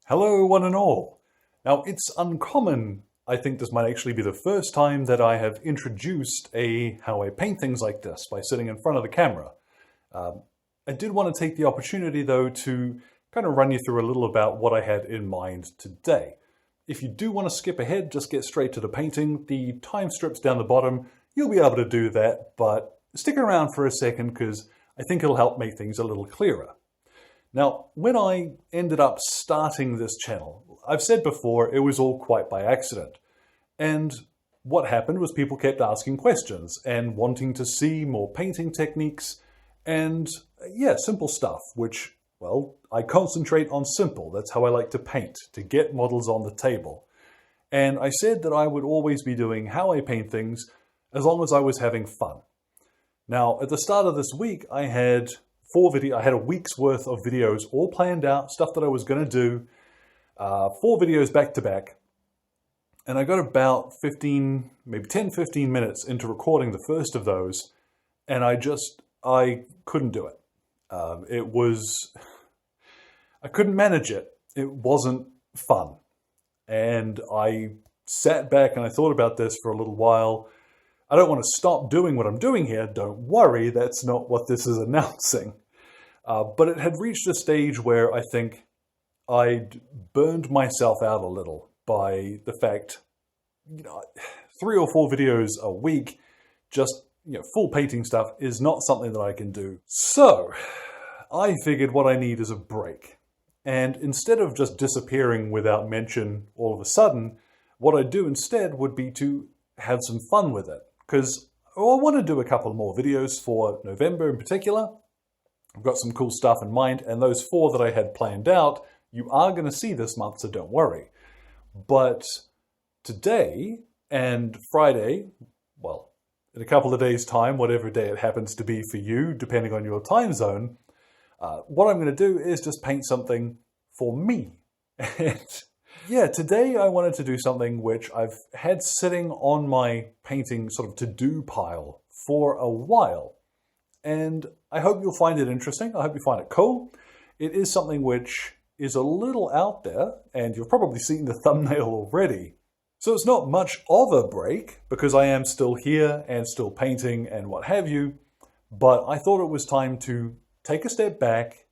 Hello one and all. Now it's uncommon, I think this might actually be the first time that I have introduced how I paint things like this by sitting in front of the camera. I did want to take the opportunity though to kind of run you through a little about what I had in mind today. If you do want to skip ahead, just get straight to the painting. The time strips down the bottom, you'll be able to do that, but stick around for a second because I think it'll help make things a little clearer. Now, when I ended up starting this channel, I've said before, it was all quite by accident. And what happened was people kept asking questions and wanting to see more painting techniques and, yeah, simple stuff, which, well, I concentrate on simple. That's how I like to paint, to get models on the table. And I said that I would always be doing how I paint things as long as I was having fun. Now, at the start of this week, I had a week's worth of videos all planned out, stuff that I was going to do, 4 videos back to back. And I got about 10, 15 minutes into recording the first of those, and I couldn't do it. I couldn't manage it. It wasn't fun. And I sat back and I thought about this for a little while. I don't want to stop doing what I'm doing here. Don't worry, that's not what this is announcing. But it had reached a stage where I think I'd burned myself out a little by the fact, 3 or 4 videos a week, just, full painting stuff is not something that I can do. So I figured what I need is a break. And instead of just disappearing without mention all of a sudden, what I'd do instead would be to have some fun with it. Because I want to do a couple more videos for November in particular. I've got some cool stuff in mind, and those 4 that I had planned out, you are going to see this month, so don't worry. But today and Friday, well, in a couple of days' time, whatever day it happens to be for you, depending on your time zone, what I'm going to do is just paint something for me. And yeah, today I wanted to do something which I've had sitting on my painting sort of to-do pile for a while. And I hope you'll find it interesting. I hope you find it cool. It is something which is a little out there, and you've probably seen the thumbnail already. So it's not much of a break, because I am still here and still painting and what have you, but I thought it was time to take a step back,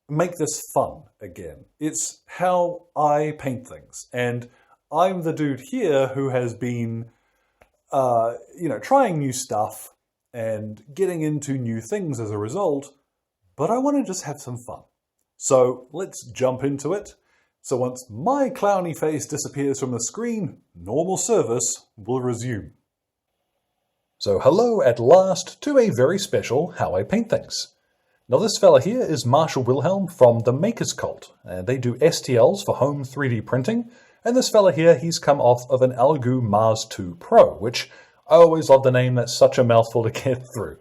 make this fun again. It's how I paint things, and I'm the dude here who has been, trying new stuff and getting into new things as a result, but I want to just have some fun. So let's jump into it. So once my clowny face disappears from the screen, normal service will resume. So hello at last to a very special How I Paint Things. Now this fella here is Marshal Wilhelm from the Makers Cult, and they do STLs for home 3D printing, and this fella here, he's come off of an Elegoo Mars 2 Pro, which I always love the name, that's such a mouthful to get through.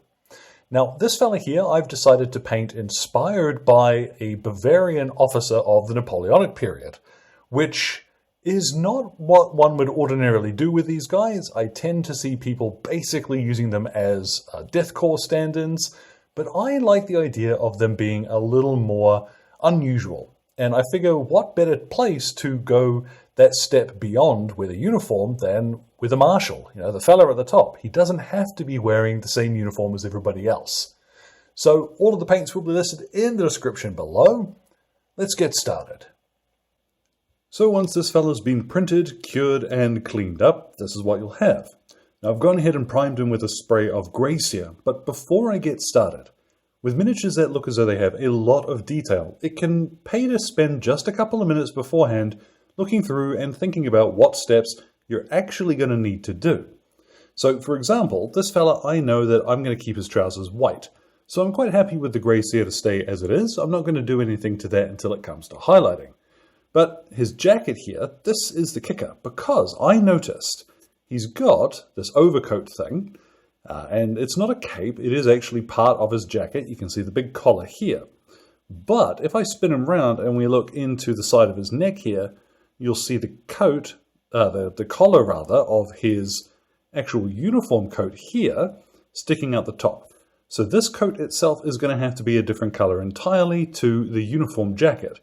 Now, this fella here, I've decided to paint inspired by a Bavarian officer of the Napoleonic period, which is not what one would ordinarily do with these guys. I tend to see people basically using them as deathcore stand-ins, but I like the idea of them being a little more unusual. And I figure what better place to go that step beyond with a uniform than with a Marshal, the fella at the top. He doesn't have to be wearing the same uniform as everybody else. So all of the paints will be listed in the description below. Let's get started. So once this fella's been printed, cured and cleaned up, this is what you'll have. Now I've gone ahead and primed him with a spray of Seer, but before I get started, with miniatures that look as though they have a lot of detail, it can pay to spend just a couple of minutes beforehand looking through and thinking about what steps you're actually going to need to do. So, for example, this fella, I know that I'm going to keep his trousers white. So I'm quite happy with the Seer to stay as it is. I'm not going to do anything to that until it comes to highlighting. But his jacket here, this is the kicker, because I noticed he's got this overcoat thing, and it's not a cape, it is actually part of his jacket. You can see the big collar here. But if I spin him around and we look into the side of his neck here, you'll see the coat, the collar rather, of his actual uniform coat here sticking out the top. So this coat itself is going to have to be a different color entirely to the uniform jacket.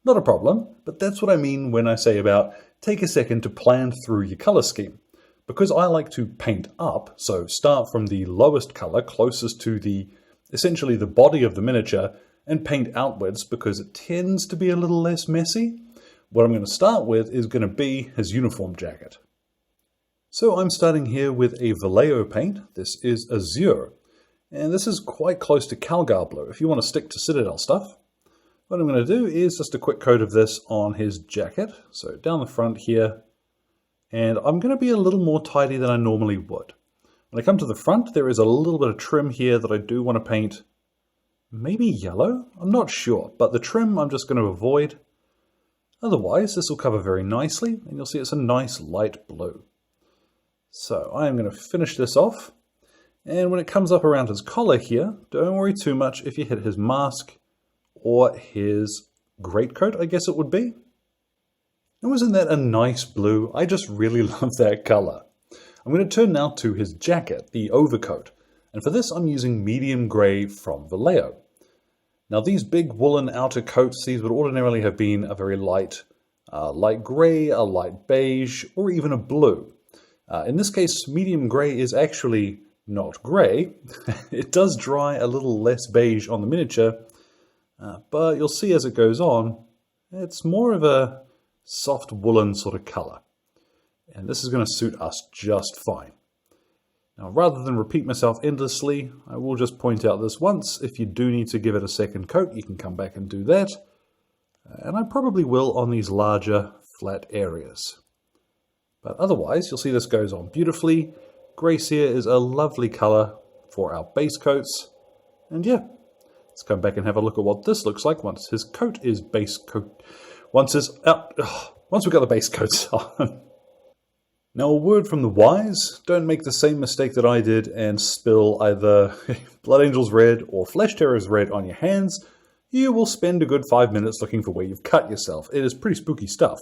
Not a problem, but that's what I mean when I say about take a second to plan through your color scheme. Because I like to paint up, so start from the lowest color closest to essentially the body of the miniature and paint outwards because it tends to be a little less messy. What I'm going to start with is going to be his uniform jacket. So I'm starting here with a VALLEJO paint. This is Azure, and this is quite close to Calgar blue if you want to stick to Citadel stuff. What I'm going to do is just a quick coat of this on his jacket, so down the front here, and I'm going to be a little more tidy than I normally would. When I come to the front, there is a little bit of trim here that I do want to paint, maybe yellow? I'm not sure, but the trim I'm just going to avoid. Otherwise, this will cover very nicely, and you'll see it's a nice light blue. So I'm going to finish this off, and when it comes up around his collar here, don't worry too much if you hit his mask or his greatcoat, I guess it would be. And wasn't that a nice blue? I just really love that color. I'm going to turn now to his jacket, the overcoat, and for this I'm using medium grey from VALLEJO. Now these big woolen outer coats, these would ordinarily have been a very light grey, a light beige, or even a blue. In this case, medium grey is actually not grey. It does dry a little less beige on the miniature, but you'll see as it goes on, it's more of a soft woolen sort of colour. And this is going to suit us just fine. Now, rather than repeat myself endlessly, I will just point out this once. If you do need to give it a second coat, you can come back and do that. And I probably will on these larger, flat areas. But otherwise, you'll see this goes on beautifully. Grey Seer is a lovely colour for our base coats. And yeah, let's come back and have a look at what this looks like once his coat is base coat. Once we've got the base coats on. Now, a word from the wise, don't make the same mistake that I did and spill either Blood Angel's Red or Flesh Terror's Red on your hands. You will spend a good 5 minutes looking for where you've cut yourself. It is pretty spooky stuff.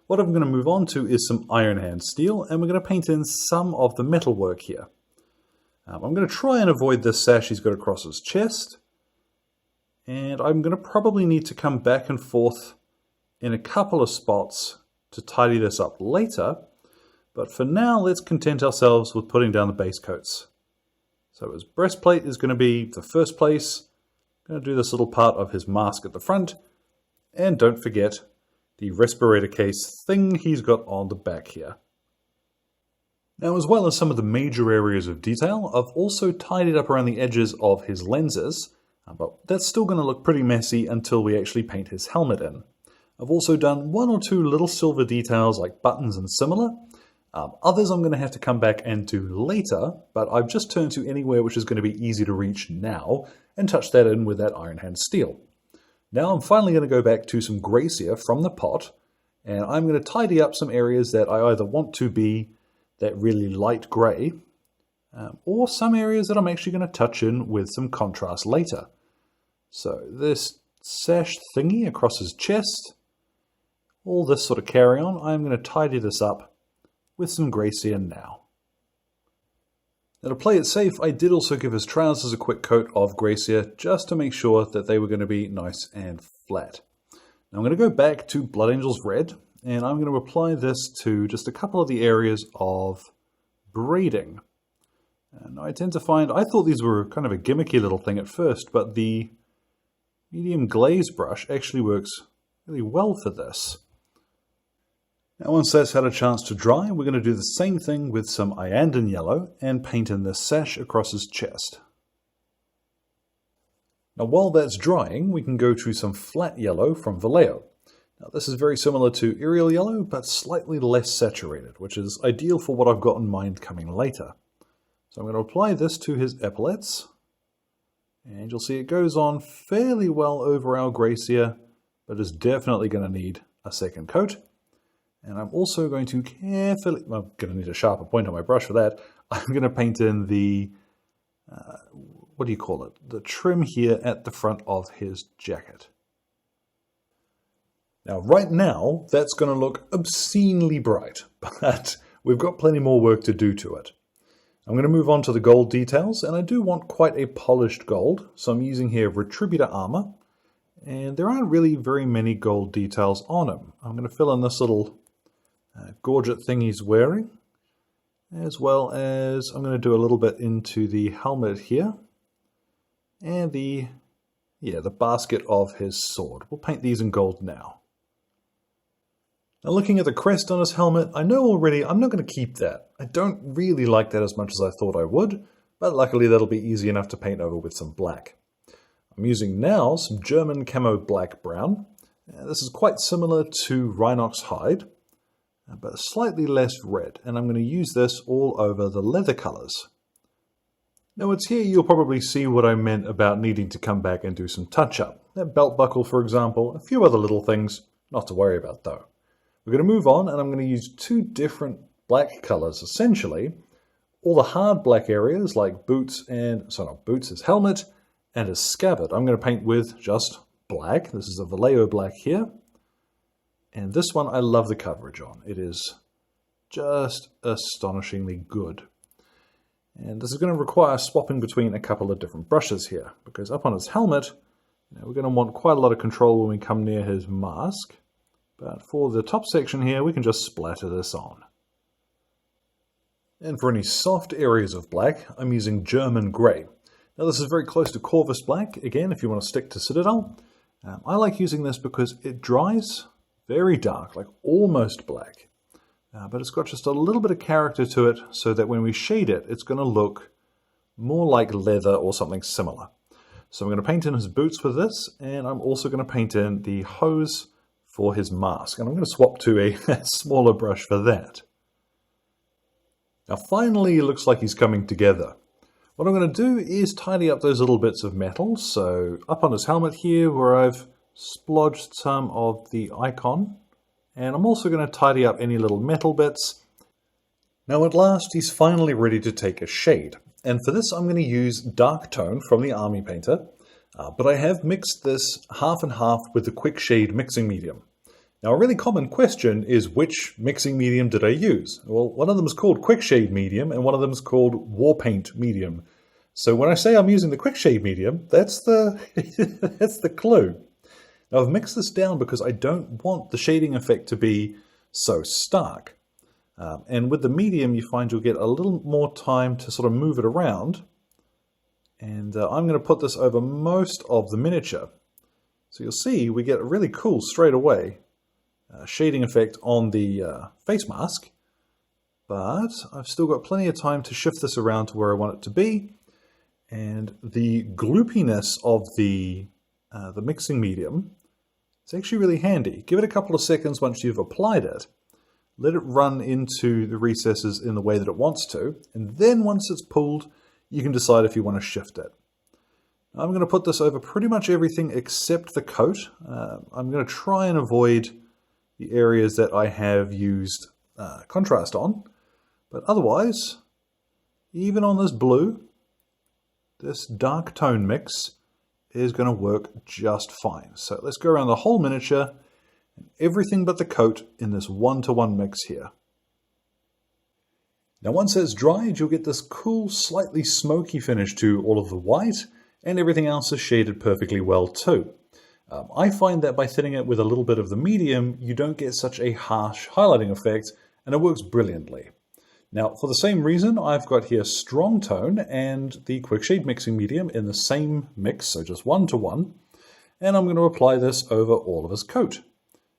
What I'm going to move on to is some Iron Hand steel, and we're going to paint in some of the metalwork here. I'm going to try and avoid this sash he's got across his chest, and I'm going to probably need to come back and forth in a couple of spots to tidy this up later, but for now let's content ourselves with putting down the base coats. So his breastplate is going to be the first place. I'm going to do this little part of his mask at the front, and don't forget the respirator case thing he's got on the back here. Now, as well as some of the major areas of detail, I've also tidied up around the edges of his lenses, but that's still going to look pretty messy until we actually paint his helmet in. I've also done one or two little silver details like buttons and similar. Others I'm going to have to come back and do later, but I've just turned to anywhere which is going to be easy to reach now and touch that in with that Iron Hand steel. Now I'm finally going to go back to some Grey Seer from the pot, and I'm going to tidy up some areas that I either want to be that really light grey, or some areas that I'm actually going to touch in with some contrast later. So this sash thingy across his chest, all this sort of carry on, I'm going to tidy this up with some Grey Seer now. Now, to play it safe, I did also give his trousers a quick coat of Grey Seer just to make sure that they were going to be nice and flat. Now I'm going to go back to Blood Angel's Red, and I'm going to apply this to just a couple of the areas of braiding. And I tend to find, I thought these were kind of a gimmicky little thing at first, but the medium glaze brush actually works really well for this. Now once that's had a chance to dry, we're going to do the same thing with some Iyanden yellow and paint in this sash across his chest. Now while that's drying, we can go to some flat yellow from VALLEJO. Now this is very similar to Aerial Yellow, but slightly less saturated, which is ideal for what I've got in mind coming later. So I'm going to apply this to his epaulets, and you'll see it goes on fairly well over our Grey Seer, but is definitely going to need a second coat. And I'm also going to carefully, well, I'm going to need a sharper point on my brush for that. I'm going to paint in the, what do you call it? The trim here at the front of his jacket. Now, right now, that's going to look obscenely bright, but we've got plenty more work to do to it. I'm going to move on to the gold details, and I do want quite a polished gold, so I'm using here Retributor Armour, And there aren't really very many gold details on him. I'm going to fill in this little gorget thing he's wearing, as well as I'm going to do a little bit into the helmet here, and the basket of his sword. We'll paint these in gold now. Now looking at the crest on his helmet, I know already I'm not going to keep that. I don't really like that as much as I thought I would, but luckily that'll be easy enough to paint over with some black. I'm using now some German camo black-brown. This is quite similar to Rhinox hide, but slightly less red, and I'm going to use this all over the leather colors. Now it's here you'll probably see what I meant about needing to come back and do some touch-up. That belt buckle, for example, a few other little things, not to worry about though. We're going to move on, and I'm going to use two different black colors, essentially. All the hard black areas, like boots and, sorry, not boots, his helmet, and his scabbard, I'm going to paint with just black. This is a VALLEJO black here. And this one I love the coverage on. It is just astonishingly good. And this is going to require swapping between a couple of different brushes here, because up on his helmet, we're going to want quite a lot of control when we come near his mask. But for the top section here, we can just splatter this on. And for any soft areas of black, I'm using German grey. Now this is very close to Corvus black, again, if you want to stick to Citadel. I like using this because it dries very dark, like almost black. But it's got just a little bit of character to it, so that when we shade it, it's going to look more like leather or something similar. So I'm going to paint in his boots with this, and I'm also going to paint in the hose for his mask. And I'm going to swap to a smaller brush for that. Now finally it looks like he's coming together. What I'm going to do is tidy up those little bits of metal. So up on his helmet here, where I've splodged some of the icon. And I'm also going to tidy up any little metal bits. Now at last he's finally ready to take a shade. And for this I'm going to use Darktone from the Army Painter. But I have mixed this half and half with the Quick Shade mixing medium. Now a really common question is, which mixing medium did I use? Well, one of them is called Quick Shade medium and one of them is called War Paint medium. So when I say I'm using the Quick Shade medium, that's the, that's the clue. Now I've mixed this down because I don't want the shading effect to be so stark. And with the medium you find you'll get a little more time to sort of move it around. And I'm going to put this over most of the miniature. So you'll see we get a really cool straight away shading effect on the face mask. But I've still got plenty of time to shift this around to where I want it to be. And the gloopiness of the mixing medium is actually really handy. Give it a couple of seconds once you've applied it. Let it run into the recesses in the way that it wants to. And then once it's pulled, you can decide if you want to shift it. I'm going to put this over pretty much everything except the coat. I'm going to try and avoid the areas that I have used contrast on. But otherwise, even on this blue, this dark tone mix is going to work just fine. So let's go around the whole miniature, and everything but the coat in this one-to-one mix here. Now once it's dried, you'll get this cool, slightly smoky finish to all of the white, and everything else is shaded perfectly well too. I find that by thinning it with a little bit of the medium, you don't get such a harsh highlighting effect, and it works brilliantly. Now for the same reason, I've got here Strong Tone and the Quick Shade mixing medium in the same mix, so just one-to-one, and I'm going to apply this over all of his coat,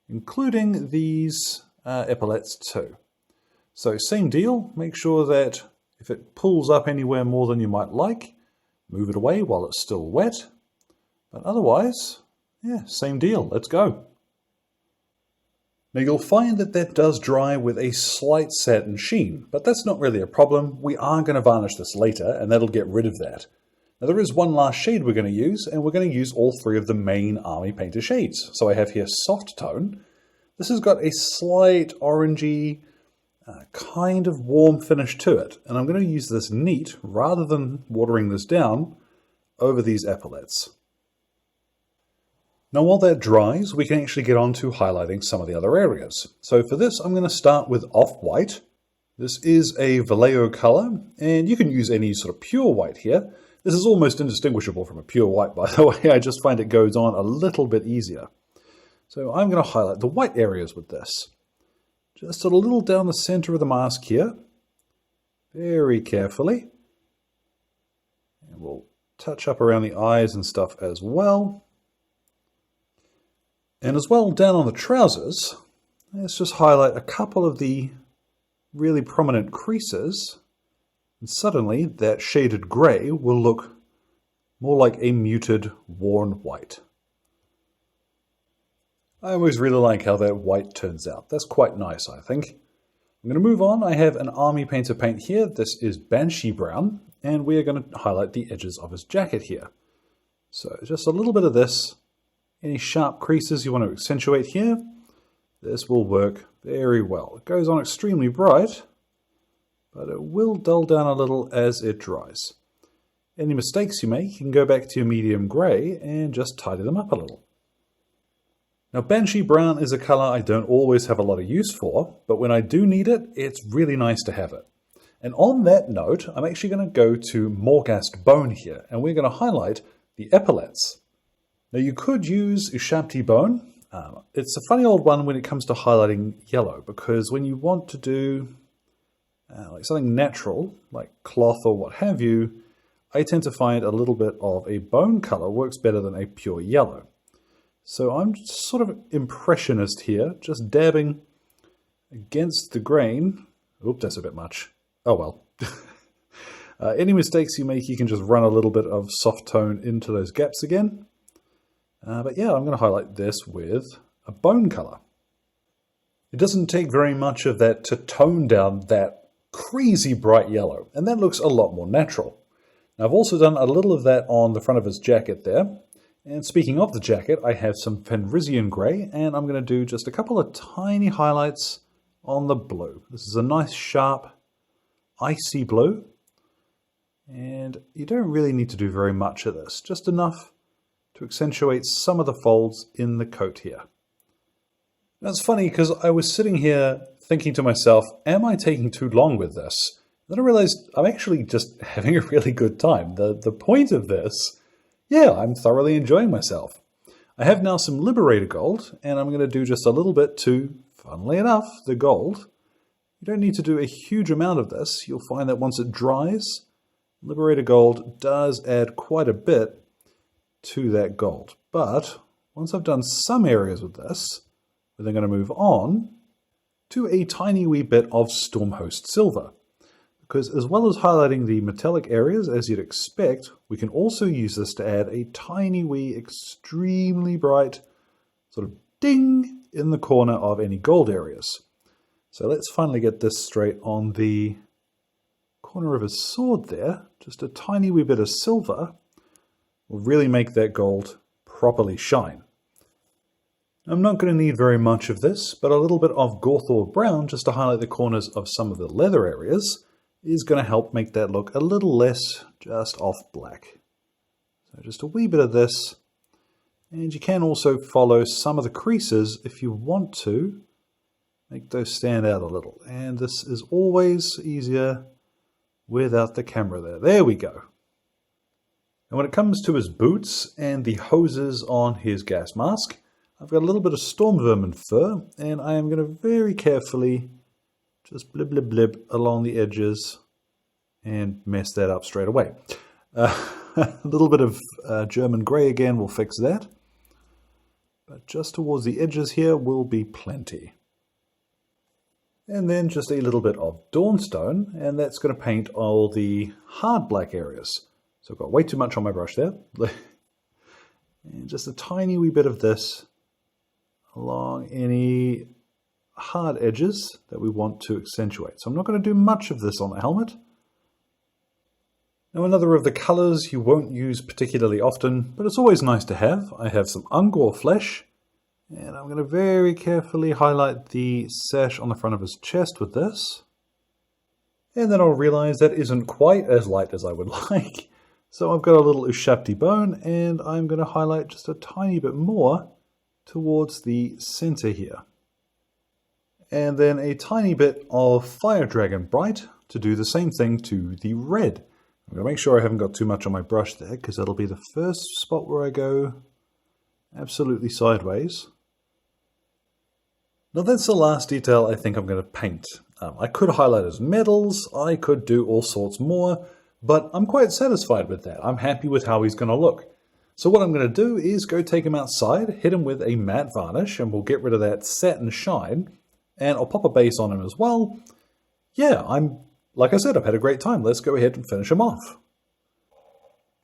including these epaulets too. So same deal, make sure that if it pulls up anywhere more than you might like, move it away while it's still wet. But otherwise, yeah, same deal, let's go. Now you'll find that that does dry with a slight satin sheen, but that's not really a problem. We are going to varnish this later, and that'll get rid of that. Now there is one last shade we're going to use, and we're going to use all three of the main Army Painter shades. So I have here Soft Tone. This has got a slight orangey, kind of warm finish to it, and I'm going to use this neat, rather than watering this down, over these epaulets. Now while that dries, we can actually get on to highlighting some of the other areas. So for this, I'm going to start with Off-White. This is a VALLEJO color, and you can use any sort of pure white here, This is almost indistinguishable from a pure white, by the way. I just find it goes on a little bit easier. So I'm going to highlight the white areas with this. Just a little down the center of the mask here. Very carefully. And we'll touch up around the eyes and stuff as well. And as well, down on the trousers, let's just highlight a couple of the really prominent creases. And suddenly, that shaded grey will look more like a muted, worn white. I always really like how that white turns out. That's quite nice, I think. I'm going to move on. I have an Army Painter paint here. This is Banshee Brown, and we are going to highlight the edges of his jacket here. So just a little bit of this. Any sharp creases you want to accentuate here, this will work very well. It goes on extremely bright, but it will dull down a little as it dries. Any mistakes you make, you can go back to your medium grey and just tidy them up a little. Now, Banshee Brown is a colour I don't always have a lot of use for, but when I do need it, it's really nice to have it. And on that note, I'm actually going to go to Morghast Bone here, and we're going to highlight the epaulets. Now, you could use Ushabti Bone. It's a funny old one when it comes to highlighting yellow, because when you want to do like something natural, like cloth or what have you, I tend to find a little bit of a bone color works better than a pure yellow. So I'm just sort of impressionist here, just dabbing against the grain. Oop, that's a bit much. Oh well. Any mistakes you make, you can just run a little bit of soft tone into those gaps again. But yeah, I'm going to highlight this with a bone color. It doesn't take very much of that to tone down that crazy bright yellow, and that looks a lot more natural. Now, I've also done a little of that on the front of his jacket there. And speaking of the jacket, I have some Fenrisian grey, and I'm going to do just a couple of tiny highlights on the blue. This is a nice, sharp, icy blue. And you don't really need to do very much of this, just enough to accentuate some of the folds in the coat here. That's funny because I was sitting here thinking to myself, am I taking too long with this? Then I realized I'm actually just having a really good time. The point of this, yeah, I'm thoroughly enjoying myself. I have now some Liberator gold, and I'm going to do just a little bit to, funnily enough, the gold. You don't need to do a huge amount of this. You'll find that once it dries, Liberator gold does add quite a bit to that gold. But once I've done some areas with this, we're then going to move on to a tiny wee bit of Stormhost silver. Because as well as highlighting the metallic areas as you'd expect, we can also use this to add a tiny wee, extremely bright sort of ding in the corner of any gold areas. So let's finally get this straight on the corner of his sword there. Just a tiny wee bit of silver will really make that gold properly shine. I'm not going to need very much of this, but a little bit of Gorthor brown just to highlight the corners of some of the leather areas is going to help make that look a little less just off black. So just a wee bit of this, and you can also follow some of the creases if you want to make those stand out a little. And this is always easier without the camera there. There we go. And when it comes to his boots and the hoses on his gas mask, I've got a little bit of Stormvermin Fur, and I am going to very carefully just blib blib blib along the edges and mess that up straight away. A little bit of German grey again will fix that. But just towards the edges here will be plenty. And then just a little bit of Dawnstone, and that's going to paint all the hard black areas. So I've got way too much on my brush there. And just a tiny wee bit of this along any hard edges that we want to accentuate. So I'm not going to do much of this on the helmet. Now, another of the colours you won't use particularly often, but it's always nice to have. I have some Ungor flesh, and I'm going to very carefully highlight the sash on the front of his chest with this. And then I'll realise that isn't quite as light as I would like. So I've got a little Ushabti bone, and I'm going to highlight just a tiny bit more towards the centre here. And then a tiny bit of Fire Dragon Bright to do the same thing to the red. I'm going to make sure I haven't got too much on my brush there, because that'll be the first spot where I go absolutely sideways. Now that's the last detail I think I'm going to paint. I could highlight his medals, I could do all sorts more, but I'm quite satisfied with that. I'm happy with how he's going to look. So what I'm going to do is go take him outside, hit him with a matte varnish, and we'll get rid of that satin shine, and I'll pop a base on him as well. Yeah, like I said, I've had a great time. Let's go ahead and finish him off.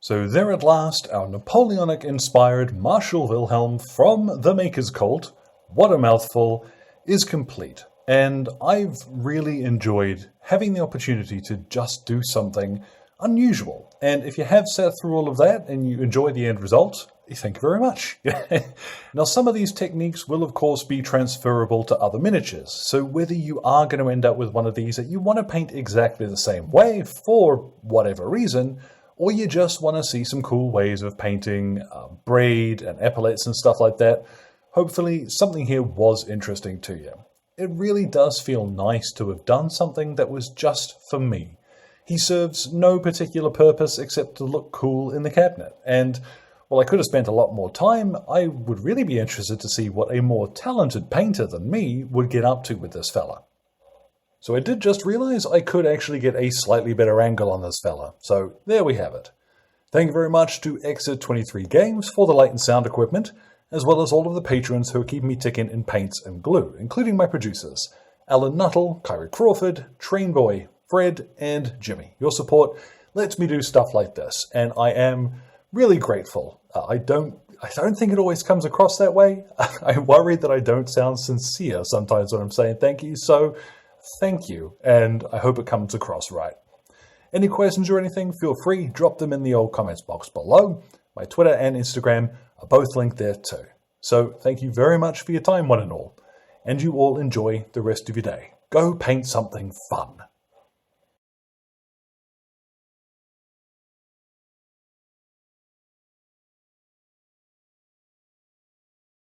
So there at last, our Napoleonic-inspired Marshal Wilhelm from the Maker's Cult, what a mouthful, is complete. And I've really enjoyed having the opportunity to just do something unusual. And if you have sat through all of that and you enjoy the end result, thank you very much. Now, some of these techniques will, of course, be transferable to other miniatures. So whether you are going to end up with one of these that you want to paint exactly the same way for whatever reason, or you just want to see some cool ways of painting braid and epaulets and stuff like that, hopefully something here was interesting to you. It really does feel nice to have done something that was just for me. He serves no particular purpose except to look cool in the cabinet, and while I could have spent a lot more time, I would really be interested to see what a more talented painter than me would get up to with this fella. So I did just realize I could actually get a slightly better angle on this fella, so there we have it. Thank you very much to Exit 23 Games for the light and sound equipment, as well as all of the patrons who are keeping me ticking in paints and glue, including my producers, Alan Nuttall, Kyrie Crawford, Trainboy, Fred, and Jimmy. Your support lets me do stuff like this, and I am really grateful. I don't think it always comes across that way. I worry that I don't sound sincere sometimes when I'm saying thank you, so thank you, and I hope it comes across right. Any questions or anything, feel free, drop them in the old comments box below. My Twitter and Instagram are both linked there too. So thank you very much for your time, one and all, and you all enjoy the rest of your day. Go paint something fun.